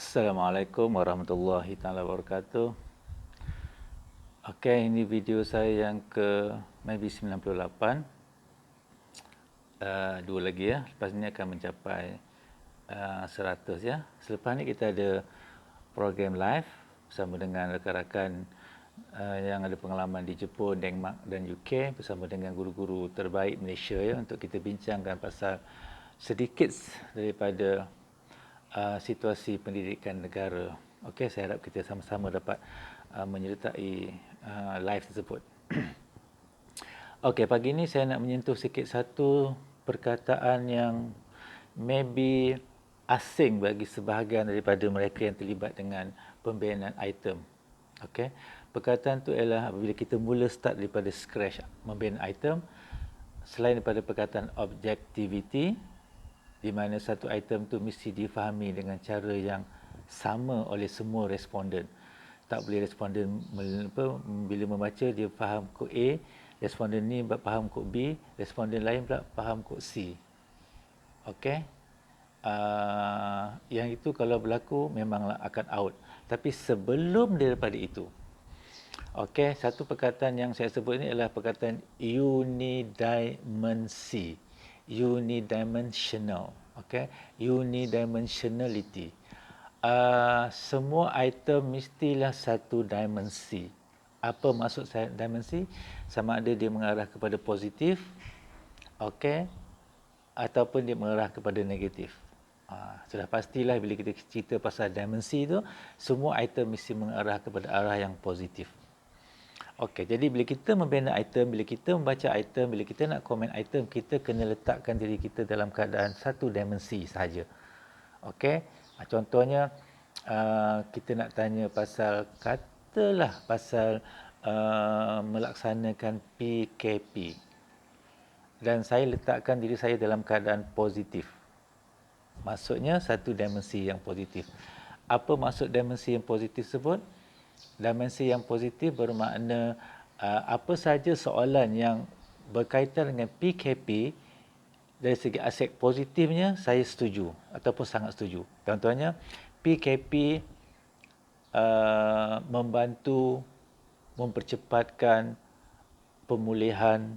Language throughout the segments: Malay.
Assalamualaikum warahmatullahi taala wabarakatuh. Okey, ini video saya yang ke maybe 98. Dua lagi ya. Lepas ni akan mencapai 100 ya. Selepas ni kita ada program live bersama dengan rakan-rakan yang ada pengalaman di Jepun, Denmark dan UK bersama dengan guru-guru terbaik Malaysia ya untuk kita bincangkan pasal sedikit daripada situasi pendidikan negara. Okey, saya harap kita sama-sama dapat menyertai live tersebut. Okey, pagi ini saya nak menyentuh sikit satu perkataan yang maybe asing bagi sebahagian daripada mereka yang terlibat dengan pembenahan item. Okey, perkataan tu ialah apabila kita mula start daripada scratch membina item, selain daripada perkataan objectivity, di mana satu item tu mesti difahami dengan cara yang sama oleh semua responden. Tak boleh responden bila membaca dia faham kod A, responden ni faham kod B, responden lain pula faham kod C. Okey. Yang itu kalau berlaku memanglah akan out. Tapi sebelum daripada itu, okey, satu perkataan yang saya sebut ini adalah perkataan unidimensi. Unidimensional. Okey, unidimensionality. Semua item mestilah satu dimensi. Apa maksud dimensi? Sama ada dia mengarah kepada positif, okey, ataupun dia mengarah kepada negatif. Sudah pastilah bila kita cerita pasal dimensi tu, semua item mesti mengarah kepada arah yang positif. Okey, jadi bila kita membina item, bila kita membaca item, bila kita nak komen item, kita kena letakkan diri kita dalam keadaan satu dimensi sahaja. Okey, contohnya kita nak tanya pasal, katalah pasal melaksanakan PKP. Dan saya letakkan diri saya dalam keadaan positif. Maksudnya satu dimensi yang positif. Apa maksud dimensi yang positif tersebut? Dimensi yang positif bermakna apa saja soalan yang berkaitan dengan PKP dari segi aspek positifnya saya setuju ataupun sangat setuju. Contohnya PKP membantu mempercepatkan pemulihan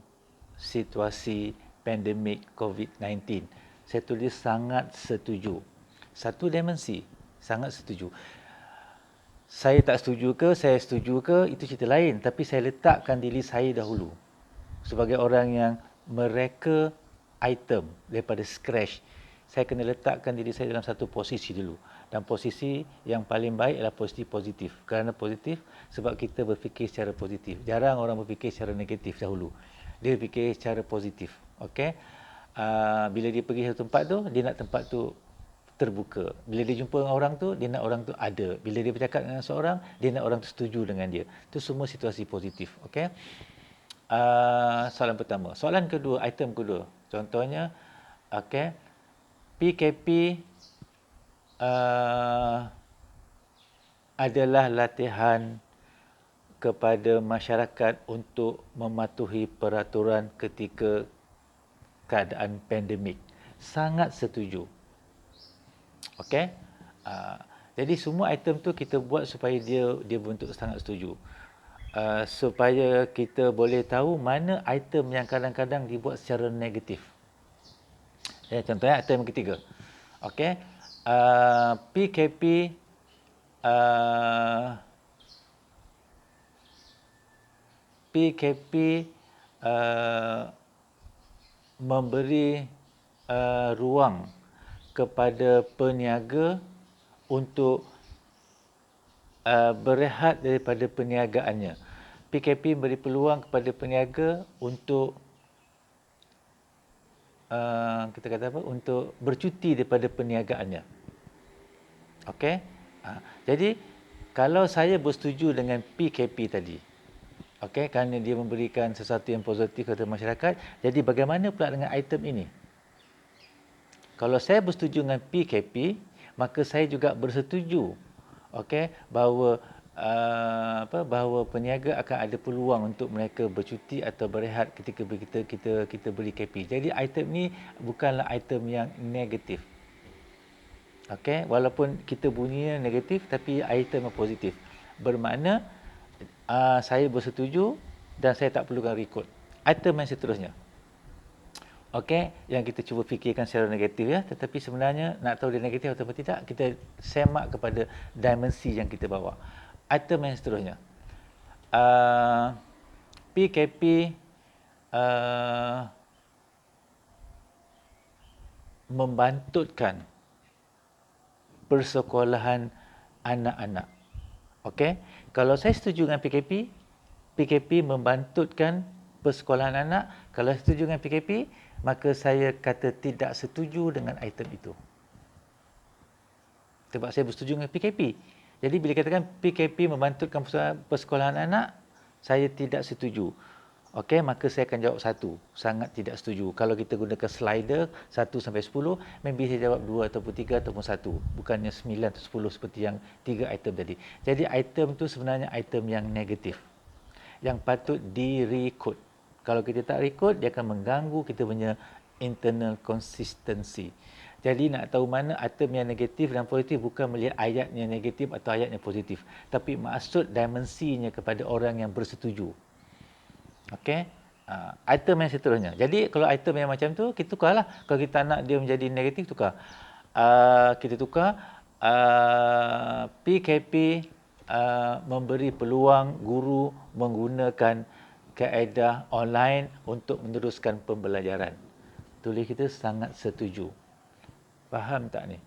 situasi pandemik COVID-19. Saya tulis sangat setuju. Satu dimensi, sangat setuju. Saya tak setuju ke, saya setuju ke, itu cerita lain. Tapi saya letakkan diri saya dahulu. Sebagai orang yang mereka item daripada scratch, saya kena letakkan diri saya dalam satu posisi dulu. Dan posisi yang paling baik adalah posisi positif. Kerana positif, sebab kita berfikir secara positif. Jarang orang berfikir secara negatif dahulu. Dia fikir secara positif. Okey? Bila dia pergi satu tempat tu, dia nak tempat tu terbuka. Bila dia jumpa dengan orang tu, dia nak orang tu ada. Bila dia bercakap dengan seorang, dia nak orang tu setuju dengan dia. Itu semua situasi positif. Okey? Soalan pertama. Soalan kedua, item kedua. Contohnya, okey, PKP adalah latihan kepada masyarakat untuk mematuhi peraturan ketika keadaan pandemik. Sangat setuju. Okey? Jadi semua item tu kita buat supaya dia bentuk sangat setuju. Supaya kita boleh tahu mana item yang kadang-kadang dibuat secara negatif. Ya, contohnya item ketiga. Okey? PKP memberi ruang kepada peniaga untuk berehat daripada perniagaannya. PKP beri peluang kepada peniaga untuk kita kata apa? Untuk bercuti daripada perniagaannya. Okey? Jadi kalau saya bersetuju dengan PKP tadi, okey, kerana dia memberikan sesuatu yang positif kepada masyarakat, jadi bagaimana pula dengan item ini? Kalau saya bersetuju dengan PKP, maka saya juga bersetuju, okey, bahawa bahawa peniaga akan ada peluang untuk mereka bercuti atau berehat ketika kita beri KP. Jadi item ni bukanlah item yang negatif. Okey, walaupun kita bunyinya negatif tapi item yang positif. Bermakna saya bersetuju dan saya tak perlukan record. Item yang seterusnya. Okey, yang kita cuba fikirkan secara negatif ya, tetapi sebenarnya nak tahu dia negatif atau tidak, kita semak kepada dimensi yang kita bawa. Item yang seterusnya. PKP membantutkan persekolahan anak-anak. Okey, kalau saya setuju dengan PKP, PKP membantutkan persekolahan anak. Kalau setuju dengan PKP, maka saya kata tidak setuju dengan item itu. Sebab saya bersetuju dengan PKP. Jadi bila katakan PKP membantutkan persekolahan anak, saya tidak setuju. Okey, maka saya akan jawab 1. Sangat tidak setuju. Kalau kita gunakan slider 1 sampai 10, maybe saya jawab 2 ataupun 3 ataupun 1. Bukannya 9 atau 10 seperti yang 3 item tadi. Jadi item tu sebenarnya item yang negatif, yang patut di-record. Kalau kita tak record, dia akan mengganggu kita punya internal consistency. Jadi nak tahu mana item yang negatif dan positif bukan melihat ayatnya negatif atau ayatnya positif, tapi maksud dimensinya kepada orang yang bersetuju. Okey. Item yang seterusnya. Jadi kalau item yang macam tu, kita tukarlah. Kalau kita nak dia menjadi negatif, tukar. Kita tukar PKP memberi peluang guru menggunakan kaedah online untuk meneruskan pembelajaran. Tulis kita sangat setuju. Faham tak ni?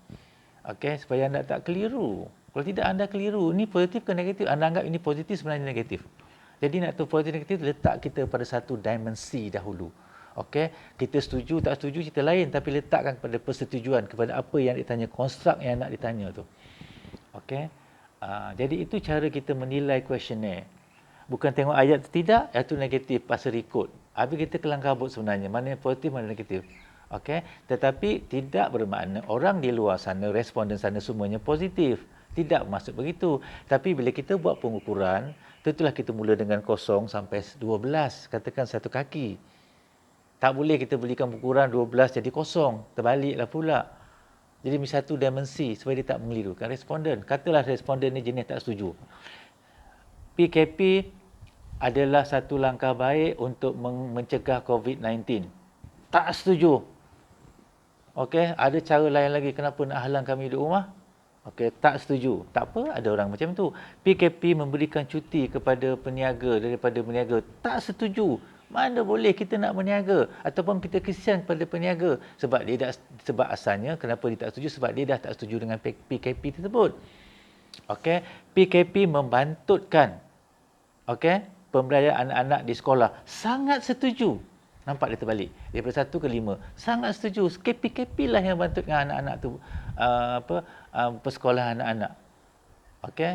Okey, supaya anda tak keliru. Kalau tidak anda keliru, ini positif ke negatif? Anda anggap ini positif, sebenarnya negatif. Jadi nak tahu positif negatif, letak kita pada satu dimensi dahulu. Okey, kita setuju tak setuju cerita lain, tapi letakkan kepada persetujuan, kepada apa yang ditanya, konstruk yang nak ditanya tu. Okey. Jadi itu cara kita menilai kuesioner. Bukan tengok ayat tidak, itu negatif pasal record. Habis kita kelang kabut sebenarnya, mana yang positif, mana yang negatif. Okey, tetapi tidak bermakna orang di luar sana, responden sana semuanya positif. Tidak maksud begitu. Tapi bila kita buat pengukuran, tentulah kita mula dengan 0 sampai 12, katakan satu kaki. Tak boleh kita berikan pengukuran 12 jadi 0, terbaliklah pula. Jadi mesti satu dimensi supaya dia tak mengelirukan responden. Katalah responden ni jenis tak setuju. PKP adalah satu langkah baik untuk mencegah COVID-19. Tak setuju. Okey, ada cara lain lagi kenapa nak halang kami duduk rumah? Okey, tak setuju. Tak apa, ada orang macam tu. PKP memberikan cuti kepada peniaga daripada meniaga. Tak setuju. Mana boleh kita nak meniaga ataupun kita kesian kepada peniaga sebab sebab asalnya kenapa dia tak setuju, sebab dia dah tak setuju dengan PKP tersebut. Okey, PKP membantutkan pembelajaran anak-anak di sekolah. Sangat setuju. Nampak dia terbalik. Daripada 1 ke 5. Sangat setuju. PKP lah yang bantutkan anak-anak tu persekolahan anak-anak. Okey.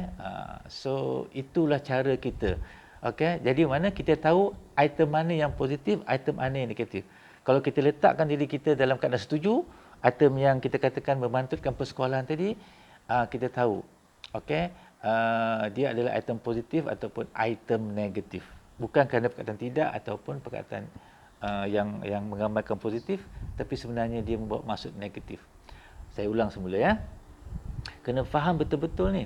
So itulah cara kita. Okey. Jadi mana kita tahu item mana yang positif, item mana yang negatif. Kalau kita letakkan diri kita dalam keadaan setuju, item yang kita katakan membantutkan persekolahan tadi, kita tahu. Okey. Dia adalah item positif ataupun item negatif. Bukan kerana perkataan tidak ataupun perkataan yang menggambarkan positif, tapi sebenarnya dia membawa maksud negatif. Saya ulang semula ya. Kena faham betul-betul ni.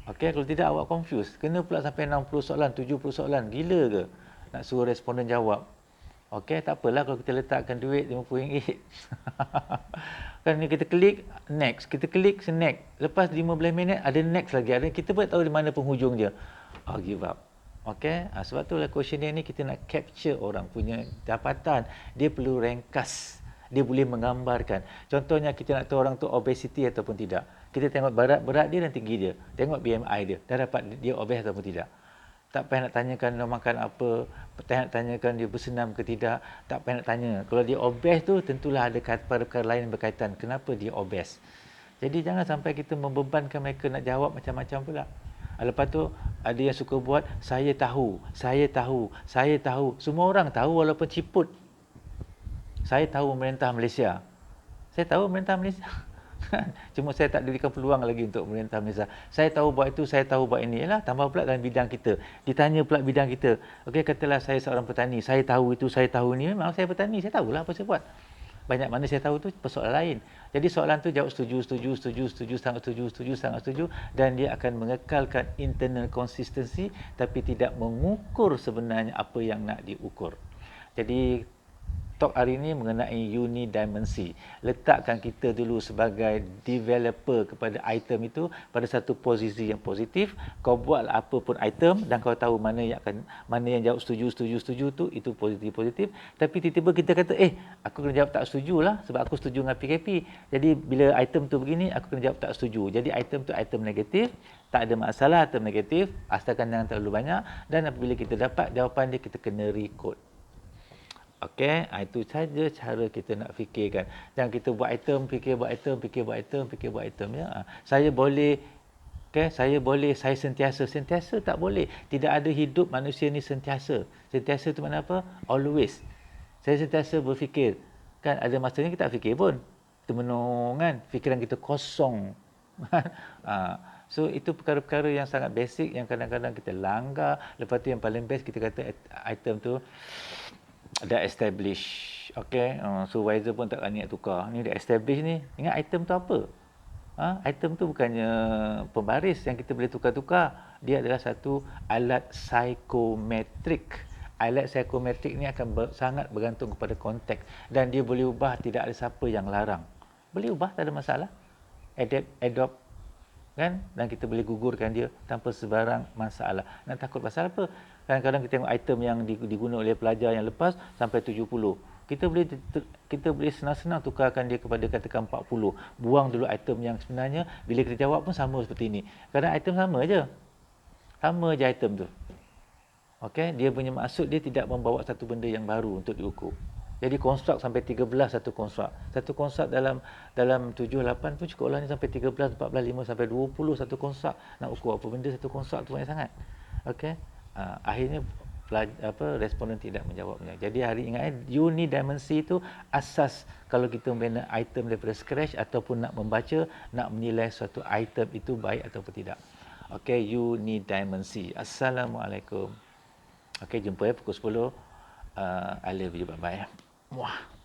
Okey, kalau tidak awak confuse. Kena pula sampai 60 soalan, 70 soalan. Gila ke nak suruh responden jawab? Okey, tak apalah kalau kita letakkan duit RM50. Kan ni kita klik next, kita klik next. Lepas 15 minit ada next lagi. Ada kita pun tahu di mana penghujung dia. Give up. Okey, sebab itulah questionnaire ni kita nak capture orang punya dapatan. Dia perlu ringkas. Dia boleh menggambarkan. Contohnya kita nak tahu orang tu obesity ataupun tidak. Kita tengok berat dia dan tinggi dia. Tengok BMI dia. Dah dapat dia obes ataupun tidak. Tak payah nak tanyakan dia makan apa. Tak payah nak tanyakan dia bersenam ke tidak. Tak payah nak tanya. Kalau dia obes tu tentulah ada perkara lain yang berkaitan. Kenapa dia obes. Jadi jangan sampai kita membebankan mereka nak jawab macam-macam pula. Lepas tu ada yang suka buat saya tahu. Semua orang tahu walaupun ciput. Saya tahu pemerintah Malaysia. Saya tahu pemerintah Malaysia. Cuma saya tak diberikan peluang lagi untuk pemerintah Malaysia. Saya tahu buat itu, saya tahu buat ini. Yalah, tambah pula dalam bidang kita. Ditanya pula bidang kita. Okey, katalah saya seorang petani. Saya tahu itu, saya tahu ini. Memang saya petani. Saya tahulah apa saya buat. Banyak mana saya tahu tu persoalan lain. Jadi soalan tu jawab setuju, setuju, setuju, setuju, sangat setuju, setuju, sangat setuju, dan dia akan mengekalkan internal consistency tapi tidak mengukur sebenarnya apa yang nak diukur. Jadi talk hari ini mengenai unidimensi. Letakkan kita dulu sebagai developer kepada item itu pada satu posisi yang positif. Kau buatlah apa pun item dan kau tahu mana yang jawab setuju, setuju, setuju tu itu positif. Tapi tiba-tiba kita kata, aku kena jawab tak setuju lah sebab aku setuju dengan PKP. Jadi bila item tu begini, aku kena jawab tak setuju. Jadi item tu item negatif, tak ada masalah item negatif, asalkan jangan terlalu banyak, dan apabila kita dapat jawapan dia, kita kena recode. Okey, itu saja cara kita nak fikirkan. Jangan kita buat item, fikir buat item, fikir buat item, fikir buat item ya. Saya boleh saya sentiasa tak boleh. Tidak ada hidup manusia ni sentiasa. Sentiasa tu makna apa? Always. Saya sentiasa berfikir. Kan ada masanya kita tak fikir pun. Kita menung kan, fikiran kita kosong. So itu perkara-perkara yang sangat basic yang kadang-kadang kita langgar. Lepas tu yang paling best kita kata item tu dah establish. Okay, supervisor pun tak berani nak tukar. Ni dah establish ni. Ingat item tu apa? Item tu bukannya pembaris yang kita boleh tukar-tukar. Dia adalah satu alat psikometrik. Alat psikometrik ni akan sangat bergantung kepada konteks. Dan dia boleh ubah, tidak ada siapa yang larang. Boleh ubah, tak ada masalah. Adopt kan, dan kita boleh gugurkan dia tanpa sebarang masalah. Nak takut pasal apa? Kadang-kadang kita tengok item yang digunakan oleh pelajar yang lepas sampai 70. Kita boleh senang-senang tukarkan dia kepada katakan 40. Buang dulu item yang sebenarnya, bila kita jawab pun sama seperti ini. Kadang item sama je. Sama je item tu. Okey, dia punya maksud dia tidak membawa satu benda yang baru untuk diukur. Jadi konstruk sampai 13 satu konstruk. Satu konstruk dalam 7 8 pun cukuplah ni sampai 13 14 5 sampai 20 satu konstruk. Nak ukur apa benda satu konstruk tu banyak sangat. Okey. Akhirnya responden tidak menjawabnya. Jadi hari ingat unidimensi itu asas kalau kita membina item daripada scratch ataupun nak membaca, nak menilai suatu item itu baik ataupun tidak. Okey, unidimensi. Assalamualaikum. Okey, jumpa pukul 10. I love you. Bye-bye. Muah.